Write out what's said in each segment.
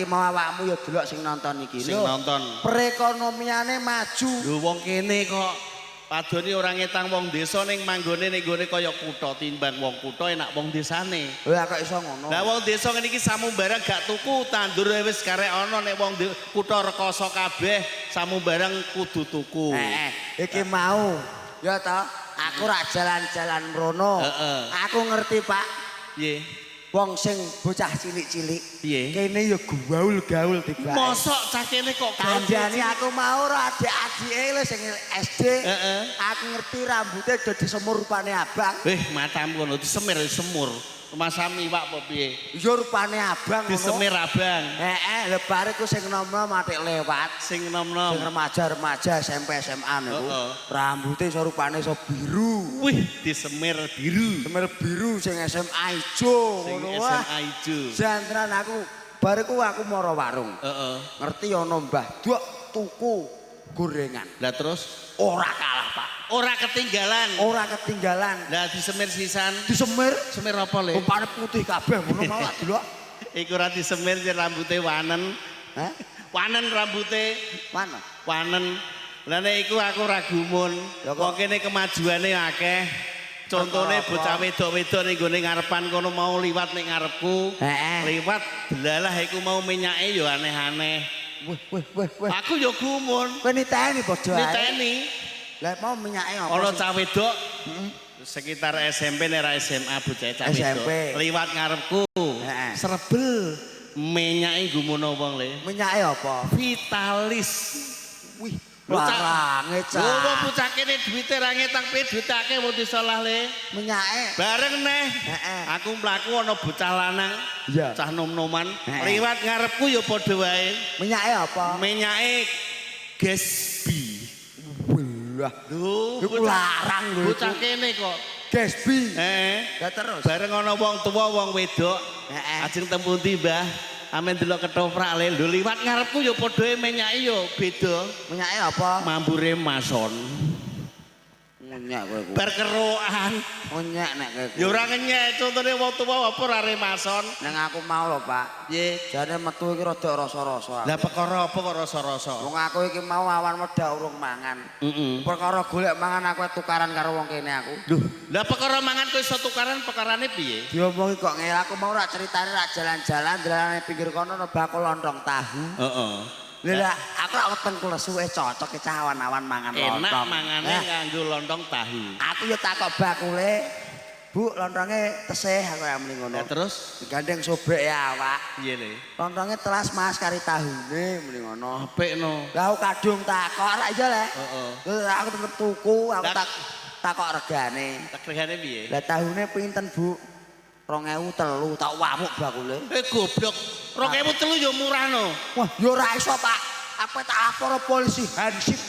mau awakmu ya delok sing nonton iki sing nonton perekonomiane maju lho wong kene kok padone ora ngetang wong desa ning manggone ning gone kaya kutha timbang wong kutha enak wong desane lha kok iso ngono lah wong desa ngene iki samumbarang gak tuku tandur wis karek ana nek wong kutha rekoso kabeh samumbarang kudu tuku iki mau ya toh aku rak jalan-jalan mrono aku ngerti Pak piye wong sing bocah cilik-cilik piye kene ya gaul-gaul tiba mosok cah kene kok kandhane aku mau ora adik-adike lho sing SD aku ngerti rambutnya dadi semur rupane abang matamu ngono disemir semur masami iwak apa piye ya rupane abang ngono disemir abang lha bare ku sing nom-nom atik lewat sing nom-nom sing remaja-remaja SMP SMA niku rambutnya iso rupane iso biru wih disemir biru semir biru sing SMA ijo ngono wah SMA ijo jantran aku bare ku aku mara warung ngerti ana Mbah Duk tuku gorengan lah terus ora kalah Pak ora ketinggalan lah disemir sisan disemir semir apa le rupane putih kabeh ngono mau delok iku ora disemir rambute wanen wanen rambute wanen lah nek iku aku ra gumun wong kene kemajuane akeh contone bocah wedok-wedok ning gone ngarepan kono mau liwat ning ngarepku liwat delalah iku mau minyake yo aneh-aneh wih aku yo gumun kowe niteni padha ae niteni lah mau minyake apa ana cah wedok sekitar SMP nek SMA bocah cah wedok liwat ngarepku serebel minyake gumuno wong le minyake apa Vitalis wih larange cah wong bocah kene duwite ra ngetang pe duwite akeh wong disolah le minyake bareng neh aku mlaku ana bocah lanang cah nom-noman liwat ngarepku ya padha wae minyake apa minyake Gatsby lah lho larang lho bocah kene kok Gatsby ya terus bareng ana wong tuwa wong wedok ajeng tempuh ndi Mbah amen delok ketoprak le lho liwat ngarepku ya padha menyake ya beda menyake apa mambure mason nyenyek kowe bar kerokan nyenyek nek kowe ya ora ngenyek contone wong tuwa apa ora mason nang aku mau lho Pak piye jane metu iki rada rasa-rasa lah perkara apa kok rasa-rasa wong aku iki mau awan medhak urung mangan perkara golek mangan aku tukaran karo wong kene aku lho lah perkara mangan kok iso tukaran perkarane piye diomongi kok ngel aku mau rak ceritane rak jalan-jalan dalane pinggir kono ana bakul lontong tahu lha aku rak weteng klesuke cocok ke awan-awan mangan lontong enak mangane nganggo lontong tahu aku ya takok bakule Bu lontongnya tesih aku yang mending ngono terus digandeng sobek ya awak iya le lontongnya telas mas kari tahune mending ngono apik no lah aku kadung takok rak aja le aku tetep tuku aku takok regane piye lah tahune pinten Bu 2003 tak wamuk bakule goblok 2003 ya murah no wah ya ora iso Pak apa tak lapor polisi hansip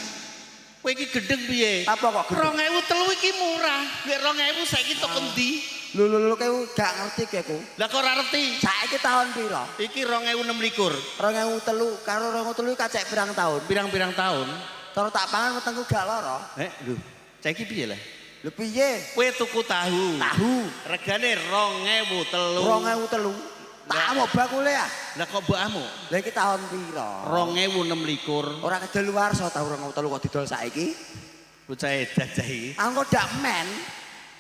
kowe iki gendeng piye apa kok 2003 iki murah nek 2000 saiki tok endi lho kowe gak ngerti kowe lah kok ora ngerti saiki tahun piro iki 2026 2003 karo 2003 kacek pirang tahun pirang-pirang tahun terus tak pangan wetengku gak lara lho saiki piye lah lho piye kowe tuku tahu regane 2003 tak mau bakule ya lah kok mbokmu lah iki tahun piro 2026 ora kedaluwarsa tahun 2003 kok didol saiki bocah edan cah iki aku dak men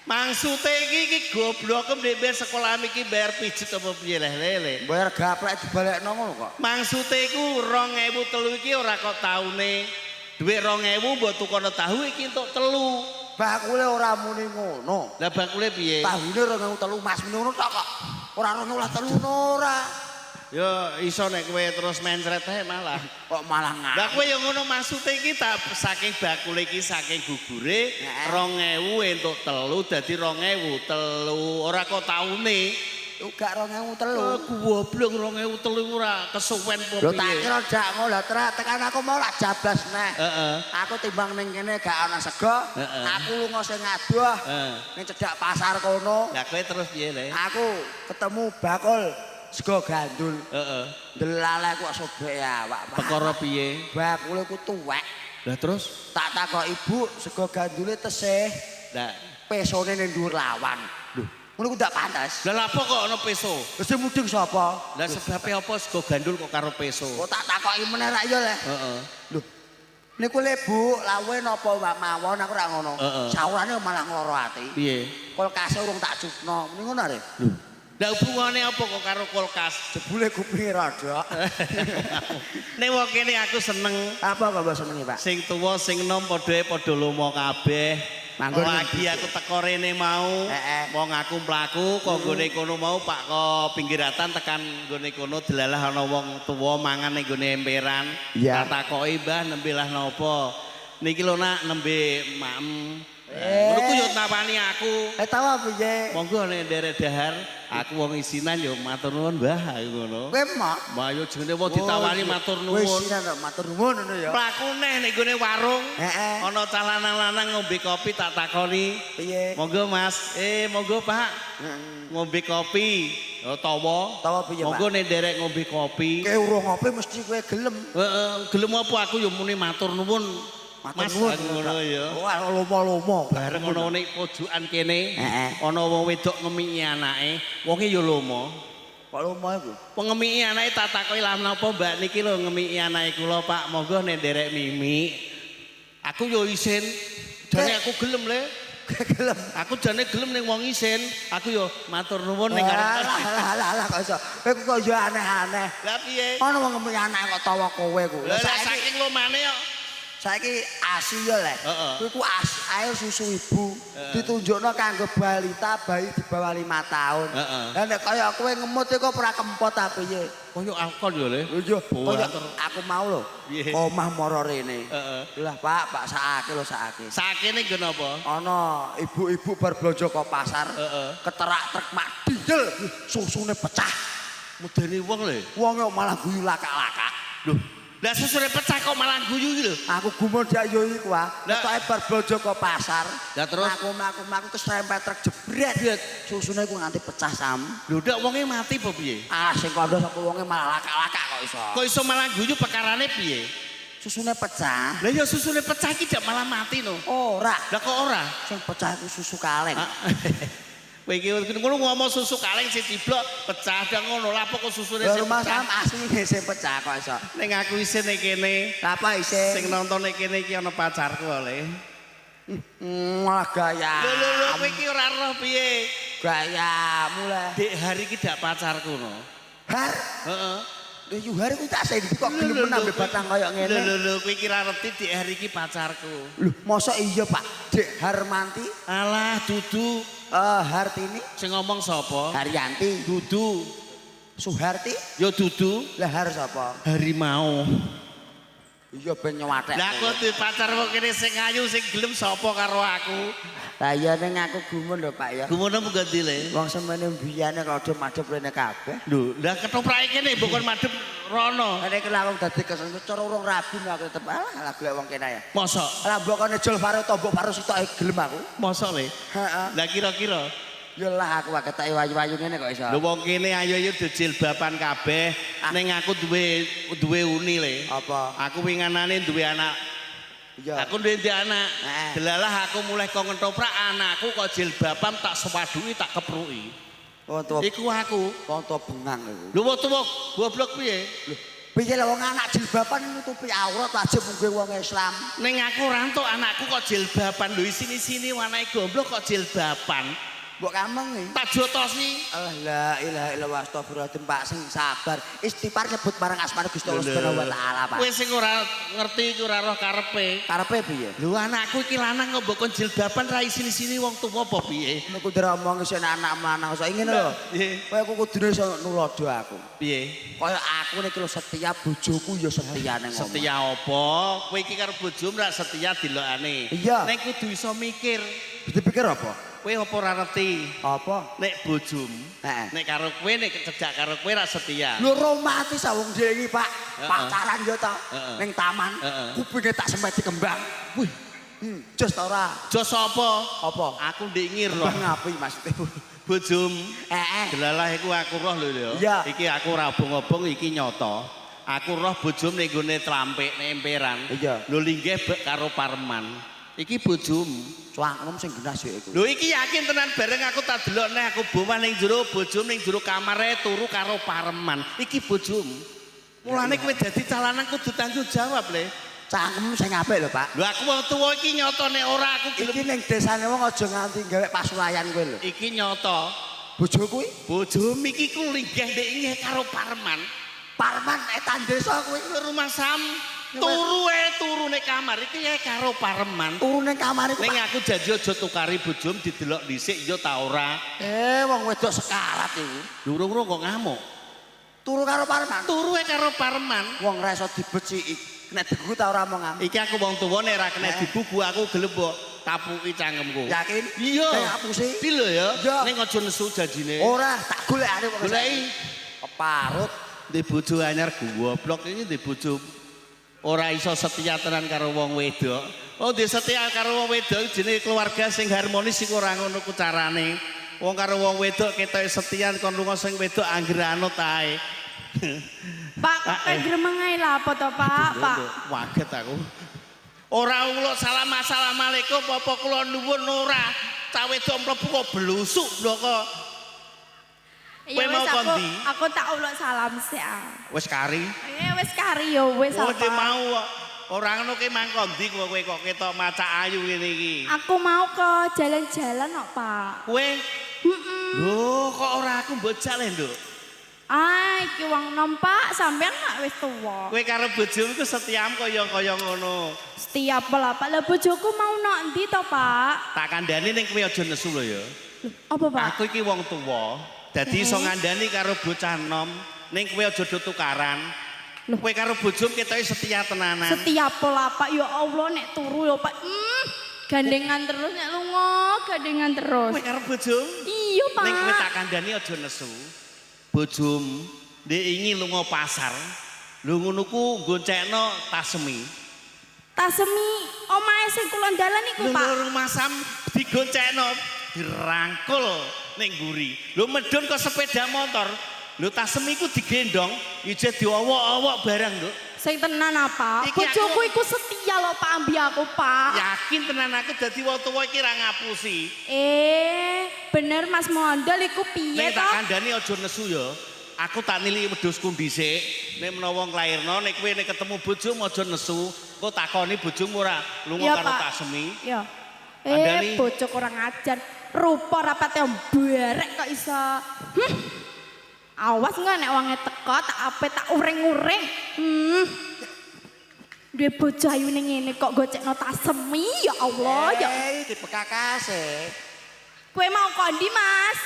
maksude iki goblok ndek sekolah iki bayar pijet apa piye lele bayar gaplek dibalekno ngono kok maksude iku 2003 iki ora kok taune dhuwit 2000 mbok tukono tahu iki entuk 3 bakule ora muni ngono lah bakule piye tahune 2003 mas muni ngono tok kok ora ono lah telu ora yo iso nek kowe terus mencret ae malah kok malah ngak lah kowe yo ngono maksude iki tak saking bakule iki saking gugure 2000 entuk 3 dadi 2003 ora kok taune gak 2003 goblok 2003 ora kesuwen po piye lho tak kira jak ngono lho tekan aku mau lak jablas neh aku timbang ning kene gak ana sego aku lunga sing adoh ning cedhak pasar kono lah kowe terus piye le aku ketemu bakul sego gandul delale kok sobek awak perkara piye bakule ku tuwek lah terus tak takok ibu sego gandule tesih lah pesone ning dhuwur lawan lho Ngono ku ndak pantes. Lah apa kok ana peso? Sing mudeng sapa? Lah sebabe apa sego gandul kok karo peso? Kok tak takoki meneh rak ya le. Heeh. Lho. Niku le Bu, lawe napa mawon aku ora ngono. Saurane malah ngloro ati. Piye? Kulkase urung tak cupno. Muni ngono are. Lho. Lah hubungane apa kok karo kulkas? Jebule kupinge rada. Nek wong kene aku seneng. Apa kok mbok senengi, Pak? Sing tuwa sing enom padha lomo kabeh. Manggon lagi aku teko rene mau. Wong aku mlaku kok nggone kono mau Pak kok pinggiratan tekan nggone kono delalah ana wong tuwa mangan ning nggone emperan. Tak takoki, "Mbah, nembe lah napa?" Niki lho Nak, nembe maem. Ngono ku yo nawani aku. Tahu piye? Monggo nek nderek dahar, aku wong isinan yo matur nuwun Mbah aku ngono. Kowe mok. Mbah yo jenenge wong ditawani matur nuwun. Wis isinan matur nuwun ngono ya. Mlaku neh ning gone warung. Ana lanang-lanang ngombe kopi tak takoni. Piye? Monggo Mas. Monggo Pak. Ngombe kopi. Oh tawa. Tawa piye, Pak? Monggo nek nderek ngombe kopi. Kowe urung ngopi mesti kowe gelem. Heeh, gelem apa aku yo muni matur nuwun. Mas ngono ya. Wah, lomo-lomo. Bareng ngono ning pojokan kene. Ana wong wedok ngemiki anake. Wonge ya lomo. Kok lomo iku? Wong ngemiki anake tak takoki lah napa Mbak niki lho ngemiki anake kula Pak. Monggo nek nderek mimi. Aku yo isin. Jane aku gelem le. Gelem. Aku jane gelem ning wong isin. Aku yo matur nuwun ning arep. Alah kok iso. Kowe kok yo aneh-aneh. Lah piye? Ana wong ngemiki anake kok tawa kowe ku. Lah saking lomane yo. Saiki ASI ya le. Kuwi ku air susu ibu ditunjukno kanggo balita bayi di bawah 5 tahun. Lah nek kaya kowe ngemut kok ora kempot ta piye? Koyo alkon ya le. Lho koyo aku mau lho. Omah mara rene. Lah Pak sakake lho sakake. Sakene nggon apa? Ana ibu-ibu bar blonjo ke pasar. Keterak truk mak didel susune pecah. Medeni wong lho. Wong malah guyu lakak-lakak. Lho. Lah susune pecah kok malah guyu iki lho. Aku gumun dak yo iku ah. Ketoke bar blonjo ke pasar. Lah terus aku keserempet truk jebret. Susune ku nganti pecah sam. Lho ndak wonge mati apa piye? Ah sing kandha sapa wonge malah lakak-lakak kok iso. Kok iso malah guyu perkarane piye? Susune pecah. Lah ya susune pecah iki dak malah mati no. Ora. Lah kok ora? Sing pecah iku susu kaleng. Kowe iki ngono ngomong susu kaleng sing diblok pecah dak ngono. Lah apa kok susune sing Rumah pecah? sam asline sing pecah kok iso. Ning aku isin ning kene. Apa isin? Sing nonton ning kene iki ana pacarku le. Malah gaya. Lho kowe iki ora roh piye? Gayamu lah. Dek hari iki dak pacarku no. Har? Heeh. Lho yo hari ku tak sing kok gelem nambah batang kaya ngene. Lho kowe iki ra ngerti dek hari iki pacarku. Lho mosok iya Pak? Dek Harmanti? Alah dudu. Hartini? Sing ngomong sapa? Haryanti. Dudu. Suharti? Ya dudu. Lah har sapa? Harimau. Iya ben nyawatek. Lah aku duwe pacar kok kene sing ayu sing gelem sapa karo aku? Lah ya ning aku gumun lho Pak ya. Gumun apa ganti le? Wong semene mbiyane rada madhep rene kabeh. Lho, lah ketoprake kene bukan madhep rono. Nek kelawang dadi kesen cara urung rabi aku tetep alah golek wong kene ya. Mosok? Lah mbokane jol paro tombok paro sitoke gelem aku. Mosok le? Heeh. Lah kira-kira ya lah aku wae ketoke wayu-wayu ngene kok iso. lho wong kene ayu-ayu jilbaban kabeh. Ning aku duwe uni le. Apa? Aku winganane duwe anak. Iya. Aku duwe anak. Delalah aku mulai kok ngentoprak anakku kok jilbaban tak sepaduki tak kepruki. Oh, tuwa. Iku aku. Wong tuwa bengang iku. Lho wong tuwa goblok piye? Lho, piye lah wong anak jilbaban nutupi aurat aja mungkin wong Islam. Ning aku ora entuk anakku kok jilbaban lho sini-sini warnane goblok kok jilbaban. Mbok kameng iki. Tak jotosi. La ilaha illallah astagfirullahaladzim Pak sing sabar. Istighfar nyebut barang asmane Gusti Allah Subhanahu wa taala Pak. Kowe sing ora ngerti iku ora roh karepe. Karepe piye? Lho anakku iki lanang kok mbok kon jilbaban ra sini-sini wong tuwa apa piye? Nek kudu omong sing anak lanang iso ngene lho. Kowe aku kudune iso nulodo aku. Piye? Kaya aku nek lho setia bojoku ya setia ning ngomong. Setia apa? Kowe iki karo bojomu ra setia dilokane. Iya. Nek kudu iso mikir. Dipikir apa? Kowe apa ora ngerti? Apa? Nek bojomu, nek karo kowe nek cedhak karo kowe ra setia. Lho romantis wong dhewe iki, Pak. Pacaran yo to ning taman. Kupinge tak sempeti kembang. Wih. Jos ta ora? Jos apa? Apa? Aku ndek ngir lho. Ngapi maksudnya? Bojom. Delalah iku aku roh lho ya. Iki aku ora obong-obong iki nyata. Aku roh bojom ning gone tlampik ning emperan. Lho linggih karo Parman. Iki bojomu. Cuangem sing genah sik iku. Lho iki yakin tenan bareng aku tak delok nek aku boman ning jero bojomu ning jero kamare turu karo pareman. Iki bojomu. Mulane kowe dadi calanan kudu tanggung jawab le. Cangkem sing apik lho, Pak. Lho aku wong tuwa iki nyoto nek ora aku Iki ning desane wong aja nganti gawe pasulayan kowe lho. iki nyoto. Bojo kuwi, Bojomu iki ku linggih ndek nggih karo pareman. Parman etan desa kuwi. Rumah Sam turu ning kamar iki ya karo pareman. Turu ning kamar iku. Ning aku janji aja tukari bojomu didelok dhisik ya ta ora. Wong wedok sekarat iku. Durung-durung kok ngamuk. Turu karo Parman. Turu karo pareman. Wong ra iso dibeciki. Nek digu ta ora mau ngamuk. Iki aku wong tuwa nek ra kena dibuku aku gelem mbok tapuki cangkemku. Yakin? Iya. Nek ngapusi. Pilo ya? Iya. Ning aja nesu janjine. Ora, tak golekane kok. Goleki. Keparut. Di bojo anyar goblok iki di bojo ora iso setia tenan karo wong wedok. Oh, di setia karo wong wedok jenenge keluarga sing harmonis iku ora ngono ku carane. Wong karo wong wedok ketoke setia kon lunga sing wedok anggere anut ae. Pak, kayak gremeng ae lah apa to, Pak? Pak. Waget aku. Ora uluk assalamualaikum apa kula nuwun ora. Cah wedok mlebu kok blusuk bloko. Ya Kowe mau wis kondi? aku tak uluk salam sik. Wis kari. Wis kari yo wis Oh, apa. mau ora ngono ki mang kondi kowe kok ketok macak ayu ngene iki. Aku mau ke jalan-jalan kok, Pak. Kowe Heeh. lho kok ora aku bocah le, Nduk. Iki wong nom, Pak, sampean gak wis tuwa. Kowe karo bojomu ku setiam kaya ngono. Setiap lah, Pak. Lah bojoku mau nok ndi to, Pak? Tak kandhani ning kowe aja nesu lho ya. Loh, apa, Pak? Aku iki wong tuwa. Dadi iso ngandani karo bocah nom ning kowe aja do tukaran. Loh. Kowe karo bojomu ketoke setia tenanan. Setiap lah, Pak. Ya Allah nek turu ya, Pak. Gandengan terus nek lunga, gandengan terus. Kowe karo bojomu? Iya, Pak. Ning kowe tak kandhani aja nesu. Bojomu ndek ingi lunga pasar. Lho ngono ku goncekno tasemi. Tasemi omahe sing kula dalan iku, Pak. Lho Mas Sam digoncekno dirangkul ning nguri. Lho medun kok sepeda motor. Lho tasemi ku digendong ije diowok-owok barang, Nduk. Sing tenan apa? Iki Bojoku aku- iku setia lho Pak ambi aku, Pak. Yakin tenan aku dadi wong tuwa iki ra ngapusi. Bener Mas Mondol iku piye Nek to? tak kandhani aja nesu ya. Aku tak niliki wedhusku dhisik. Nek menawa nglairno nek kowe nek ketemu bojomu aja nesu. Kok takoni bojomu ora lunga Iya, karo Pak. tasemi. Ya. Andani. Bocok kurang ajar. Rupa rapate mbarek kok iso. Awas enggak nek wonge teko tak ape tak uring-uring. Duwe bojo ayune ngene kok gocekno tasemi ya Allah ya. Dibekakase. Kowe mau kondi, Mas?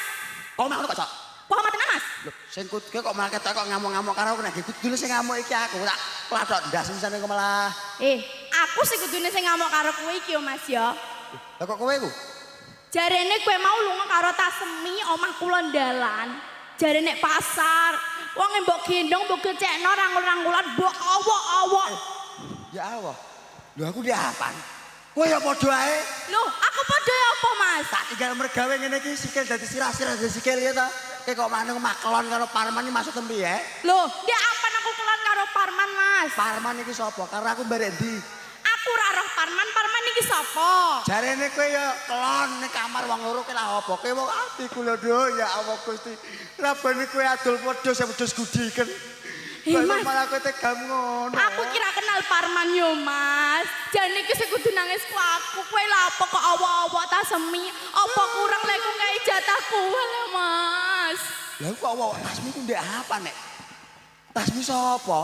Kok ngono kok, Cok? Kok tenan, Mas? Lho, sing kuduke kok malah ketok kok ngamuk-ngamuk karo aku nek kudune sing ngamuk iki aku tak plathok ndas misane kok malah. Aku sing kudune sing ngamuk karo kowe iki yo, Mas ya. Lah kok kowe ku? Jarene kowe mau lunga karo tasemi omah kula ndalan. Jarene pasar. Wong mbok gendong mbok gecekno rangul-rangulan mbok awok-awok. Ya Allah. Lho aku dia apaan? Kowe ya padha ae. Loh, aku padha ya apa, Mas? Tak tinggal mergawe ngene iki sikil dadi sirah-sirah dadi sikil ya ta. Kayak kok maneng maklon karo Parman iki maksud tembi ya. Loh, dia apa aku kelon karo Parman, Mas? Parman iki sapa? Karo aku barek ndi? Aku ora roh Parman, Parman iki sapa? Jarene kowe ya kelon ning kamar wong loro ki lah apa? Kowe wong atiku lho, Nduk. Ya Allah Gusti. Rabane kowe adol wedhus ya wedhus gudiken. Mas. Malah kowe tegam ngono. Aku kira kenal Parman yo, Mas. Jane iki sing kudu nangis ku aku. Kowe lha apa kok awok-awok tasemi? Apa kurang lek ku ngei jatah kowe lho, Mas? Lah kok awak tasmu ku ndek apa nek? Tasmu sapa?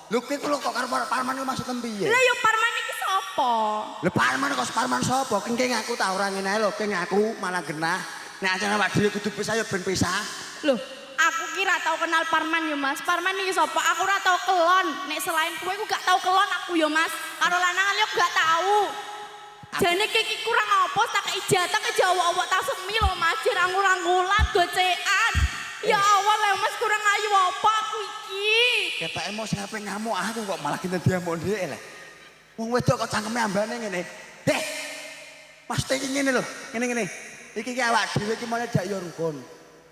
Lho kowe kok karo Parman iki maksud piye? Lah yo Parman iki sapa? Lho Parman kok Parman sapa? Kengking aku ta ora ngene ae lho, keng aku malah genah. Nek ancen awak dhewe kudu pisah ya ben pisah. Loh, aku kira tau kenal Parman yo, Mas. Parman iki sapa? Aku ora tau kelon. Nek selain kowe ku gak tau kelon aku yo, Mas. Karo lanangan yo gak tau. Jane iki kurang apa tak ijatah ke Jawa-awak tasemi lho, Mas. Rangul-rangulan gocekan. Ya Allah, lho Mas kurang ayu apa aku iki? Ketoke mau sing ape ngamuk aku kok malah kinten diamuk ndek lho. Wong wedok kok cangkeme ambane ngene. Deh. Mas iki ngene lho, ngene-ngene. Iki awak dhewe iki mene dak yo rukun.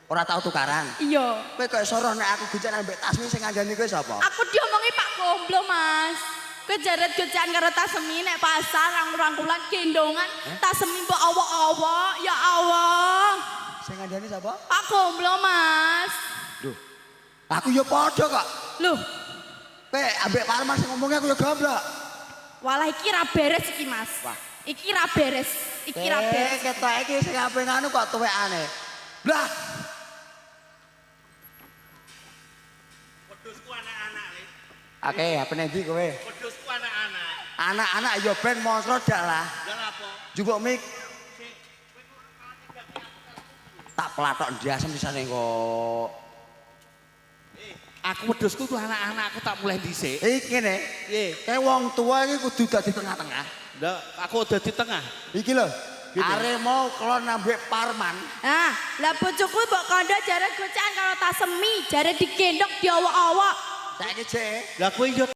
Ora tau tukaran. Iya. Kowe kok iso roh nek aku gencet ambek tasmu sing ngandani kowe sapa? Aku diomongi Pak Gomblo, Mas. Kowe jaret gocekan karo Tasemi nek pasar rangkul-rangkulan gendongan Tasemi mbok awak-awak ya Allah. Sing ngandani sapa? Pak Gomblo Mas. Duh. Aku ya padha kok. Loh, Kowe ambek Parman sing ngomongnya aku ya goblok. walah iki ra beres iki Mas. Wah. Iki ra beres. Iki ra beres. Ketok iki sing ape nganu kok tuwekane. Lah, Wedhusku anak-anak le. oke, apa nanti kowe? Wedhusku anak-anak. Anak-anak ya ben monstro dak lah. Lah apa? Jupuk mik. Tak pelatok ndiasem disane kok. Aku wedhusku ku anak-anakku tak mulai dhisik. Iki ngene. Piye? Kayak wong tua iki kudu dadi tengah-tengah. Ndak, aku udah di tengah. Iki lho. Are mau kelon ambek Parman. Nah, lah bojoku mbok kandha jaret gocekan karo Tasemi, jaret digendong diawak-awak. Saiki jek. Lah kowe yo